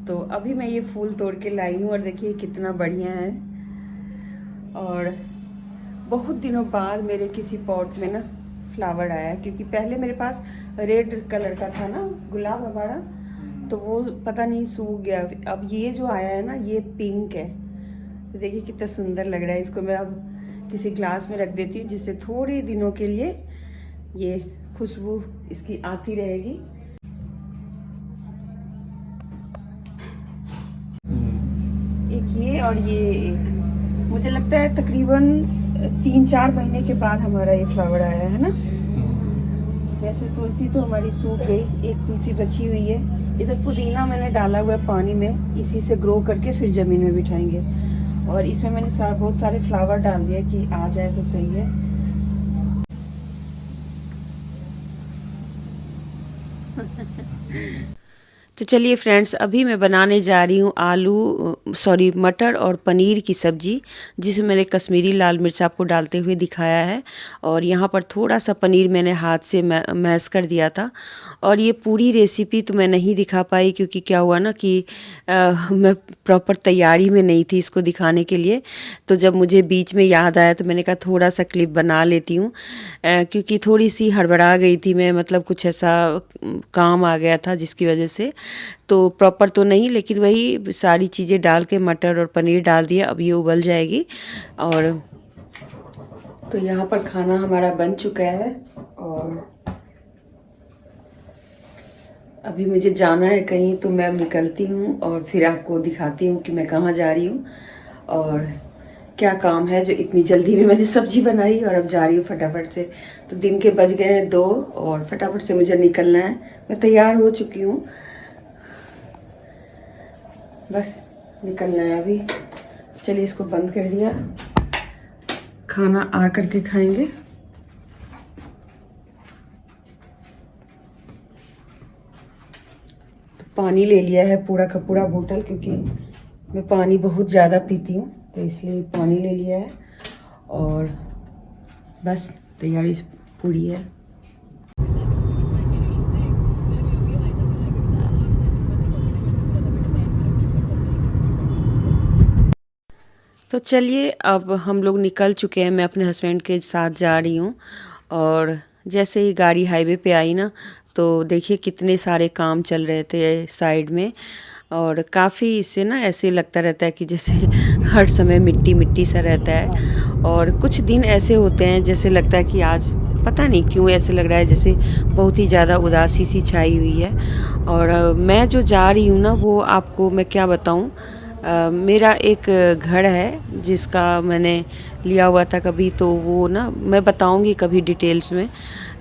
तो अभी मैं ये फूल तोड़ के लाई हूँ और देखिए कितना बढ़िया है। और बहुत दिनों बाद मेरे किसी पॉट में ना फ्लावर आया है, क्योंकि पहले मेरे पास रेड कलर का था ना गुलाब हमारा, तो वो पता नहीं सूख गया। अब ये जो आया है ना ये पिंक है, तो देखिए कितना सुंदर लग रहा है। इसको मैं अब किसी ग्लास में रख देती हूँ, जिससे थोड़े दिनों के लिए ये खुशबू इसकी आती रहेगी। एक ये और ये एक, मुझे लगता है तकरीबन 3-4 महीने के बाद हमारा ये फ्लावर आया है ना। वैसे तुलसी तो हमारी सूख गई, एक तुलसी बची हुई है। इधर पुदीना मैंने डाला हुआ है पानी में, इसी से ग्रो करके फिर ज़मीन में बिठाएंगे। और इसमें मैंने बहुत सारे फ्लावर डाल दिए कि आ जाए तो सही है। तो चलिए फ्रेंड्स, अभी मैं बनाने जा रही हूँ मटर और पनीर की सब्ज़ी, जिसमें मैंने कश्मीरी लाल मिर्च आपको डालते हुए दिखाया है। और यहाँ पर थोड़ा सा पनीर मैंने हाथ से मैश कर दिया था। और ये पूरी रेसिपी तो मैं नहीं दिखा पाई, क्योंकि क्या हुआ ना कि मैं प्रॉपर तैयारी में नहीं थी इसको दिखाने के लिए। तो जब मुझे बीच में याद आया तो मैंने कहा थोड़ा सा क्लिप बना लेती हूँ, क्योंकि थोड़ी सी हड़बड़ा गई थी मैं, मतलब कुछ ऐसा काम आ गया था जिसकी वजह से। तो प्रॉपर तो नहीं, लेकिन वही सारी चीज़ें डाल के मटर और पनीर डाल दिया। अब ये उबल जाएगी। और तो यहाँ पर खाना हमारा बन चुका है और अभी मुझे जाना है कहीं, तो मैं निकलती हूँ और फिर आपको दिखाती हूँ कि मैं कहाँ जा रही हूँ और क्या काम है जो इतनी जल्दी में मैंने सब्जी बनाई और अब जा रही हूँ फटाफट से। तो दिन के बज गए हैं 2 और फटाफट से मुझे निकलना है। मैं तैयार हो चुकी हूँ, बस निकलना है अभी। चलिए इसको बंद कर दिया, खाना आ करके खाएंगे। तो पानी ले लिया है पूरा का पूरा बोतल, क्योंकि मैं पानी बहुत ज़्यादा पीती हूँ, तो इसलिए पानी ले लिया है। और बस तैयारी पूरी है। तो चलिए अब हम लोग निकल चुके हैं, मैं अपने हस्बैंड के साथ जा रही हूँ। और जैसे ही गाड़ी हाईवे पे आई ना, तो देखिए कितने सारे काम चल रहे थे साइड में। और काफ़ी इससे ना ऐसे लगता रहता है कि जैसे हर समय मिट्टी मिट्टी सा रहता है। और कुछ दिन ऐसे होते हैं जैसे लगता है कि आज पता नहीं क्यों ऐसे लग रहा है जैसे बहुत ही ज़्यादा उदासी सी छाई हुई है। और मैं जो जा रही हूँ ना, वो आपको मैं क्या बताऊँ, मेरा एक घर है जिसका मैंने लिया हुआ था कभी, तो वो ना मैं बताऊंगी कभी डिटेल्स में।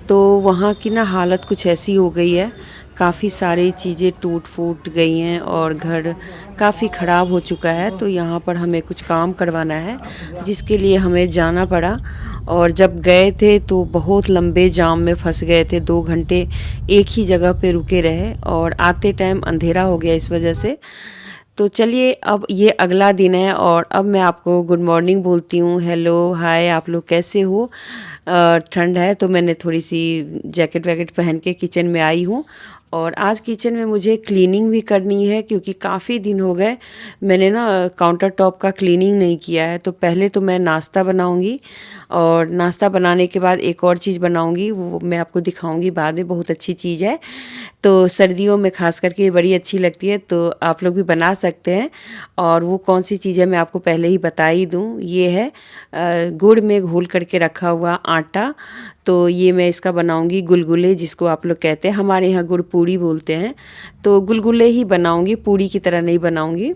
तो वहाँ की ना हालत कुछ ऐसी हो गई है, काफ़ी सारी चीज़ें टूट फूट गई हैं और घर काफ़ी ख़राब हो चुका है। तो यहाँ पर हमें कुछ काम करवाना है, जिसके लिए हमें जाना पड़ा। और जब गए थे तो बहुत लंबे जाम में फंस गए थे, 2 घंटे एक ही जगह पे रुके रहे और आते टाइम अंधेरा हो गया इस वजह से। तो चलिए अब ये अगला दिन है और अब मैं आपको गुड मॉर्निंग बोलती हूँ। हेलो हाय, आप लोग कैसे हो? ठंड है तो मैंने थोड़ी सी जैकेट वैकेट पहन के किचन में आई हूँ। और आज किचन में मुझे क्लीनिंग भी करनी है, क्योंकि काफ़ी दिन हो गए मैंने ना काउंटर टॉप का क्लीनिंग नहीं किया है। तो पहले तो मैं नाश्ता बनाऊंगी और नाश्ता बनाने के बाद एक और चीज़ बनाऊंगी, वो मैं आपको दिखाऊंगी बाद में, बहुत अच्छी चीज़ है। तो सर्दियों में ख़ास करके ये बड़ी अच्छी लगती है, तो आप लोग भी बना सकते हैं। और वो कौन सी चीज़ है मैं आपको पहले ही बता ही दूँ, ये है गुड़ में घोल करके रखा हुआ आटा। तो ये मैं इसका बनाऊंगी गुलगुले, जिसको आप लोग कहते हैं, हमारे यहाँ गुड़ पूड़ी बोलते हैं। तो गुलगुले ही बनाऊंगी, पूड़ी की तरह नहीं बनाऊंगी।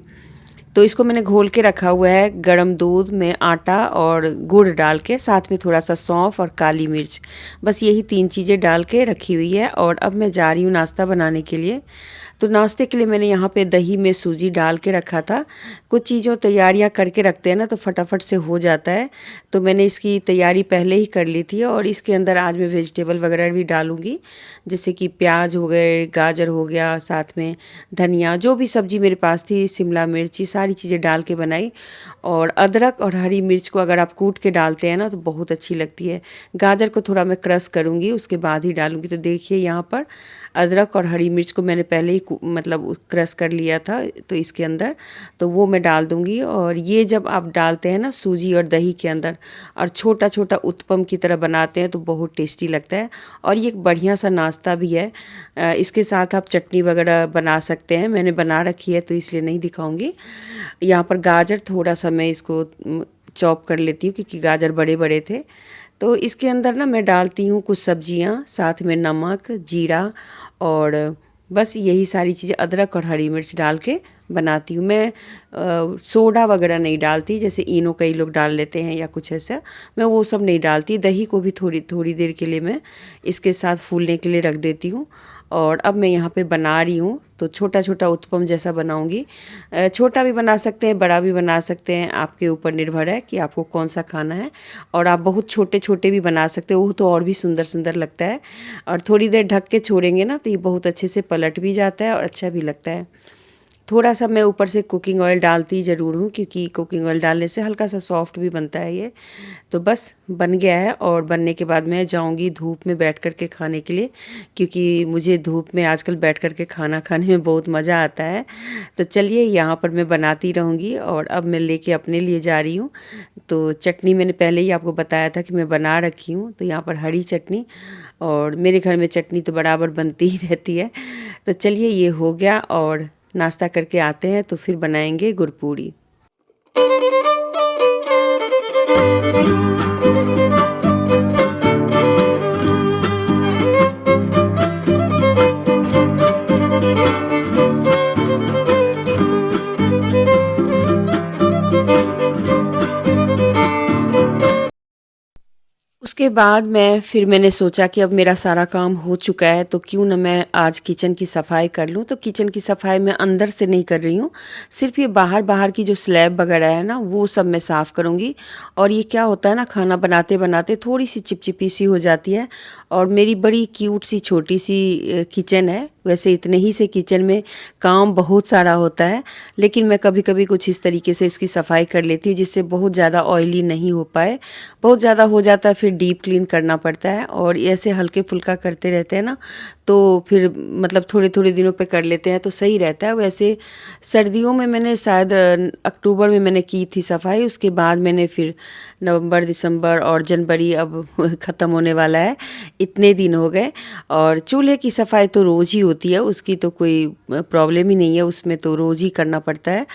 तो इसको मैंने घोल के रखा हुआ है गरम दूध में, आटा और गुड़ डाल के, साथ में थोड़ा सा सौंफ और काली मिर्च, बस यही 3 चीज़ें डाल के रखी हुई है। और अब मैं जा रही हूँ नाश्ता बनाने के लिए। तो नाश्ते के लिए मैंने यहाँ पे दही में सूजी डाल के रखा था। कुछ चीज़ों तैयारियाँ करके रखते हैं ना तो फटाफट से हो जाता है। तो मैंने इसकी तैयारी पहले ही कर ली थी। और इसके अंदर आज मैं वेजिटेबल वगैरह भी डालूँगी, जैसे कि प्याज हो गए, गाजर हो गया, साथ में धनिया, जो भी सब्ज़ी मेरे पास थी, शिमला मिर्ची, सारी चीज़ें डाल के बनाई। और अदरक और हरी मिर्च को अगर आप कूट के डालते हैं ना तो बहुत अच्छी लगती है। गाजर को थोड़ा मैं क्रश करूँगी, उसके बाद ही डालूँगी। तो देखिए यहाँ पर अदरक और हरी मिर्च को मैंने पहले ही मतलब क्रश कर लिया था तो इसके अंदर, तो वो मैं डाल दूँगी। और ये जब आप डालते हैं ना सूजी और दही के अंदर और छोटा छोटा उत्पम की तरह बनाते हैं तो बहुत टेस्टी लगता है। और ये एक बढ़िया सा नाश्ता भी है। इसके साथ आप चटनी वगैरह बना सकते हैं, मैंने बना रखी है तो इसलिए नहीं दिखाऊंगी। यहाँ पर गाजर थोड़ा सा मैं इसको चॉप कर लेती हूँ क्योंकि गाजर बड़े बड़े थे। तो इसके अंदर ना मैं डालती हूँ कुछ सब्जियाँ, साथ में नमक, जीरा और बस यही सारी चीज़ें, अदरक और हरी मिर्च डाल के बनाती हूँ मैं। सोडा वगैरह नहीं डालती, जैसे इनो कई लोग डाल लेते हैं या कुछ ऐसा, मैं वो सब नहीं डालती। दही को भी थोड़ी थोड़ी देर के लिए मैं इसके साथ फूलने के लिए रख देती हूँ। और अब मैं यहाँ पे बना रही हूँ तो छोटा छोटा उत्पम जैसा बनाऊँगी। छोटा भी बना सकते हैं, बड़ा भी बना सकते हैं, आपके ऊपर निर्भर है कि आपको कौन सा खाना है। और आप बहुत छोटे छोटे भी बना सकते हो, वो तो और भी सुंदर सुंदर लगता है। और थोड़ी देर ढक के छोड़ेंगे ना तो ये बहुत अच्छे से पलट भी जाता है और अच्छा भी लगता है। थोड़ा सा मैं ऊपर से कुकिंग ऑयल डालती ज़रूर हूँ क्योंकि कुकिंग ऑयल डालने से हल्का सा सॉफ्ट भी बनता है ये। तो बस बन गया है और बनने के बाद मैं जाऊँगी धूप में बैठ कर के खाने के लिए, क्योंकि मुझे धूप में आजकल बैठ कर के खाना खाने में बहुत मज़ा आता है। तो चलिए यहाँ पर मैं बनाती रहूँगी और अब मैं लेके अपने लिए जा रही हूँ। तो चटनी मैंने पहले ही आपको बताया था कि मैं बना रखी हूँ, तो यहाँ पर हरी चटनी, और मेरे घर में चटनी तो बराबर बनती ही रहती है। तो चलिए ये हो गया और नाश्ता करके आते हैं तो फिर बनाएंगे गुरपूड़ी। उसके बाद मैंने सोचा कि अब मेरा सारा काम हो चुका है तो क्यों ना मैं आज किचन की सफाई कर लूँ। तो किचन की सफाई मैं अंदर से नहीं कर रही हूँ, सिर्फ ये बाहर बाहर की जो स्लैब वगैरह है ना वो सब मैं साफ़ करूँगी। और ये क्या होता है ना, खाना बनाते बनाते थोड़ी सी चिपचिपी सी हो जाती है। और मेरी बड़ी क्यूट सी छोटी सी किचन है, वैसे इतने ही से किचन में काम बहुत सारा होता है, लेकिन मैं कभी कभी कुछ इस तरीके से इसकी सफाई कर लेती हूँ जिससे बहुत ज़्यादा ऑयली नहीं हो पाए। बहुत ज़्यादा हो जाता है फिर डीप क्लीन करना पड़ता है, और ऐसे हल्के फुल्का करते रहते हैं ना तो फिर मतलब थोड़े थोड़े दिनों पे कर लेते हैं तो सही रहता है। वैसे सर्दियों में मैंने शायद अक्टूबर में मैंने की थी सफाई, उसके बाद मैंने फिर नवंबर, दिसंबर और जनवरी अब ख़त्म होने वाला है, इतने दिन हो गए। और चूल्हे की सफाई तो रोज़ ही होती है, उसकी तो कोई प्रॉब्लम ही नहीं है, उसमें तो रोज़ ही करना पड़ता है।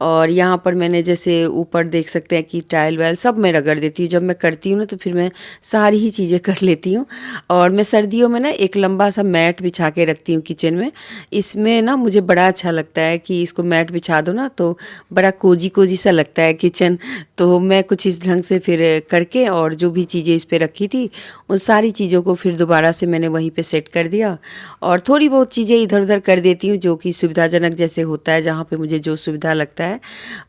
और यहाँ पर मैंने जैसे ऊपर देख सकते हैं कि टाइल वाइल सब मैं रगड़ देती हूँ। जब मैं करती हूँ ना तो फिर मैं सारी ही चीज़ें कर लेती हूँ। और मैं सर्दियों में ना एक लंबा सा मैट बिछा के रखती हूँ किचन में। इसमें ना मुझे बड़ा अच्छा लगता है कि इसको मैट बिछा दो ना तो बड़ा कोजी कोजी सा लगता है किचन। तो मैं कुछ इस ढंग से फिर करके और जो भी चीज़ें इस पे रखी थी उन सारी चीज़ों को फिर दोबारा से मैंने वहीं पे सेट कर दिया। और थोड़ी बहुत चीज़ें इधर उधर कर देती हूँ जो कि सुविधाजनक जैसे होता है, जहाँ पे मुझे जो सुविधा लगता है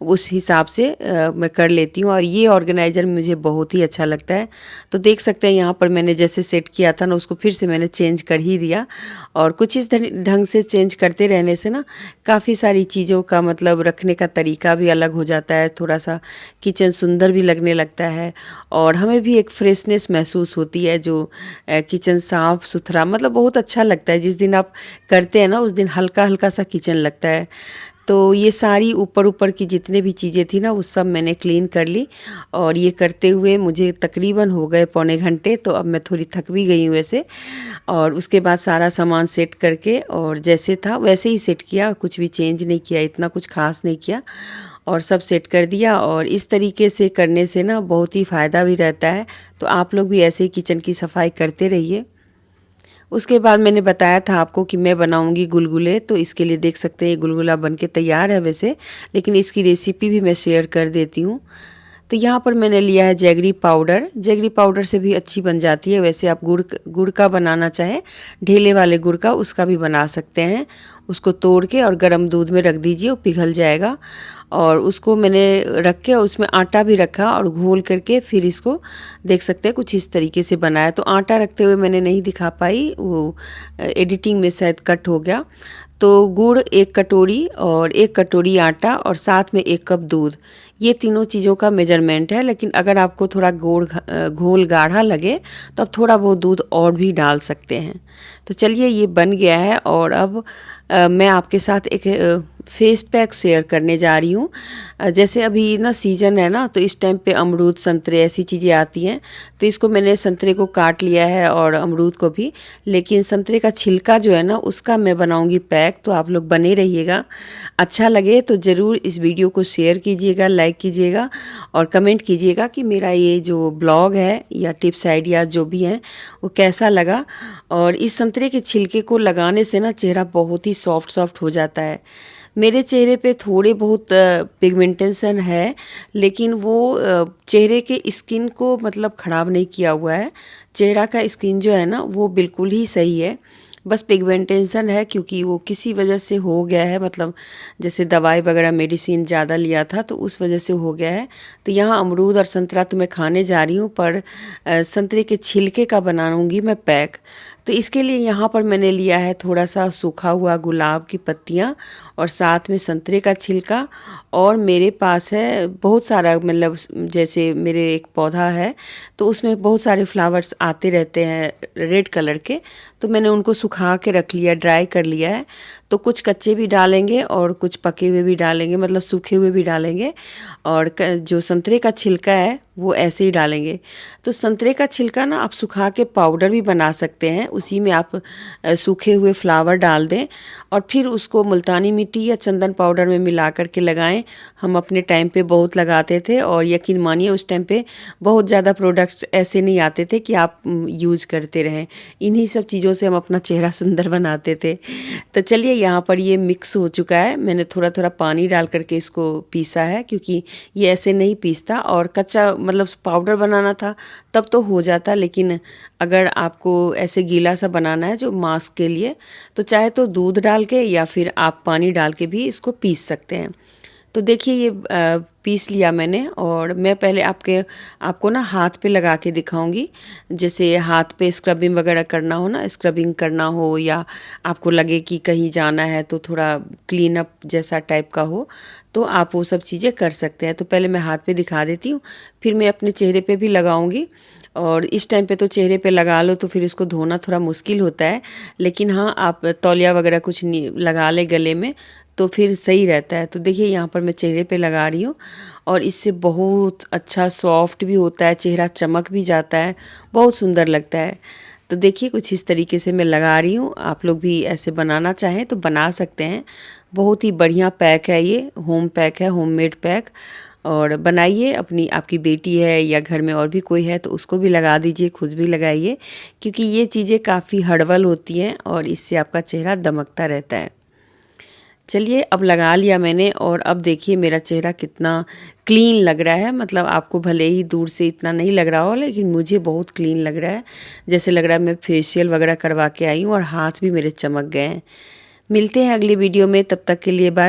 उस हिसाब से मैं कर लेती हूँ। और ये ऑर्गेनाइज़र मुझे बहुत ही अच्छा लगता है। तो देख सकते हैं यहाँ पर मैंने जैसे सेट किया था ना उसको फिर से मैंने चेंज कर ही दिया। और कुछ इस ढंग से चेंज करते रहने से ना काफ़ी सारी चीज़ों का मतलब रखने का तरीका भी अलग हो जाता है, थोड़ा सा किचन सुंदर भी लगने लगता है और हमें भी एक फ्रेशनेस महसूस होती है। जो किचन साफ़ सुथरा मतलब बहुत अच्छा लगता है, जिस दिन आप करते हैं ना उस दिन हल्का हल्का सा किचन लगता है। तो ये सारी ऊपर ऊपर की जितने भी चीज़ें थी ना वो सब मैंने क्लीन कर ली। और ये करते हुए मुझे तकरीबन हो गए पौने घंटे, तो अब मैं थोड़ी थक भी गई हूँ वैसे। और उसके बाद सारा सामान सेट करके और जैसे था वैसे ही सेट किया, कुछ भी चेंज नहीं किया, इतना कुछ खास नहीं किया और सब सेट कर दिया। और इस तरीके से करने से ना बहुत ही फ़ायदा भी रहता है। तो आप लोग भी ऐसे ही किचन की सफाई करते रहिए। उसके बाद मैंने बताया था आपको कि मैं बनाऊंगी गुलगुले, तो इसके लिए देख सकते हैं ये गुलगुला बन के तैयार है वैसे, लेकिन इसकी रेसिपी भी मैं शेयर कर देती हूँ। तो यहाँ पर मैंने लिया है जैगरी पाउडर। जैगरी पाउडर से भी अच्छी बन जाती है, वैसे आप गुड़ का बनाना चाहें, ढेले वाले गुड़ का, उसका भी बना सकते हैं। उसको तोड़ के और गर्म दूध में रख दीजिए, वो पिघल जाएगा। और उसको मैंने रख के और उसमें आटा भी रखा और घोल करके फिर इसको देख सकते हैं कुछ इस तरीके से बनाया। तो आटा रखते हुए मैंने नहीं दिखा पाई, वो एडिटिंग में शायद कट हो गया। तो गुड़ 1 कटोरी और 1 कटोरी आटा और साथ में 1 कप दूध, ये तीनों चीज़ों का मेजरमेंट है। लेकिन अगर आपको थोड़ा घोल गाढ़ा लगे तो आप थोड़ा बहुत दूध और भी डाल सकते हैं। तो चलिए ये बन गया है और अब मैं आपके साथ एक फेस पैक शेयर करने जा रही हूँ। जैसे अभी ना सीज़न है ना, तो इस टाइम पे अमरूद संतरे ऐसी चीज़ें आती हैं। तो इसको मैंने संतरे को काट लिया है और अमरूद को भी, लेकिन संतरे का छिलका जो है ना उसका मैं बनाऊंगी पैक। तो आप लोग बने रहिएगा। अच्छा लगे तो ज़रूर इस वीडियो को शेयर कीजिएगा, लाइक कीजिएगा और कमेंट कीजिएगा कि मेरा ये जो ब्लॉग है या टिप्स आइडियाज़ जो भी हैं वो कैसा लगा। और इस संतरे के छिलके को लगाने से ना चेहरा बहुत ही सॉफ्ट सॉफ्ट हो जाता है। मेरे चेहरे पे थोड़े बहुत पिगमेंटेशन है, लेकिन वो चेहरे के स्किन को मतलब ख़राब नहीं किया हुआ है। चेहरा का स्किन जो है ना वो बिल्कुल ही सही है। बस पिगमेंटेशन है क्योंकि वो किसी वजह से हो गया है, मतलब जैसे दवाई वगैरह मेडिसिन ज़्यादा लिया था तो उस वजह से हो गया है। तो यहाँ अमरूद और संतरा तो मैं खाने जा रही हूँ, पर संतरे के छिलके का बनाऊँगी मैं पैक। तो इसके लिए यहाँ पर मैंने लिया है थोड़ा सा सूखा हुआ गुलाब की पत्तियाँ और साथ में संतरे का छिलका। और मेरे पास है बहुत सारा, मतलब जैसे मेरे एक पौधा है तो उसमें बहुत सारे फ्लावर्स आते रहते हैं रेड कलर के। तो मैंने उनको सुखा के रख लिया, ड्राई कर लिया है। तो कुछ कच्चे भी डालेंगे और कुछ पके हुए भी डालेंगे, मतलब सूखे हुए भी डालेंगे। और जो संतरे का छिलका है वो ऐसे ही डालेंगे। तो संतरे का छिलका ना आप सुखा के पाउडर भी बना सकते हैं, उसी में आप सूखे हुए फ्लावर डाल दें और फिर उसको मुल्तानी मिट्टी या चंदन पाउडर में मिला कर के लगाएं। हम अपने टाइम पे बहुत लगाते थे और यकीन मानिए उस टाइम पे बहुत ज़्यादा प्रोडक्ट्स ऐसे नहीं आते थे कि आप यूज़ करते रहें। इन्हीं सब चीज़ों से हम अपना चेहरा सुंदर बनाते थे। तो चलिए यहाँ पर ये मिक्स हो चुका है। मैंने थोड़ा थोड़ा पानी डाल करके इसको पीसा है, क्योंकि ये ऐसे नहीं पीसता। और कच्चा मतलब पाउडर बनाना था तब तो हो जाता, लेकिन अगर आपको ऐसे गीला सा बनाना है जो मास्क के लिए, तो चाहे तो दूध डाल के या फिर आप पानी डाल के भी इसको पीस सकते हैं। तो देखिए ये पीस लिया मैंने और मैं पहले आपको ना हाथ पे लगा के दिखाऊंगी। जैसे हाथ पे स्क्रबिंग वगैरह करना हो ना, स्क्रबिंग करना हो या आपको लगे कि कहीं जाना है तो थोड़ा क्लीन अप जैसा टाइप का हो, तो आप वो सब चीज़ें कर सकते हैं। तो पहले मैं हाथ पे दिखा देती हूँ, फिर मैं अपने चेहरे पे भी लगाऊंगी। और इस टाइम पे तो चेहरे पे लगा लो तो फिर इसको धोना थोड़ा मुश्किल होता है, लेकिन हाँ आप तौलिया वगैरह कुछ नहीं लगा ले गले में तो फिर सही रहता है। तो देखिए यहाँ पर मैं चेहरे पे लगा रही हूँ और इससे बहुत अच्छा सॉफ्ट भी होता है, चेहरा चमक भी जाता है, बहुत सुंदर लगता है। तो देखिए कुछ इस तरीके से मैं लगा रही हूँ। आप लोग भी ऐसे बनाना चाहें तो बना सकते हैं। बहुत ही बढ़िया पैक है, ये होम पैक है, होममेड पैक। और बनाइए, अपनी आपकी बेटी है या घर में और भी कोई है तो उसको भी लगा दीजिए, खुद भी लगाइए, क्योंकि ये चीज़ें काफ़ी हर्बल होती हैं और इससे आपका चेहरा दमकता रहता है। चलिए अब लगा लिया मैंने और अब देखिए मेरा चेहरा कितना क्लीन लग रहा है। मतलब आपको भले ही दूर से इतना नहीं लग रहा हो, लेकिन मुझे बहुत क्लीन लग रहा है। जैसे लग रहा है मैं फेशियल वगैरह करवा के आई हूँ और हाथ भी मेरे चमक गए हैं। मिलते हैं अगली वीडियो में, तब तक के लिए बाय।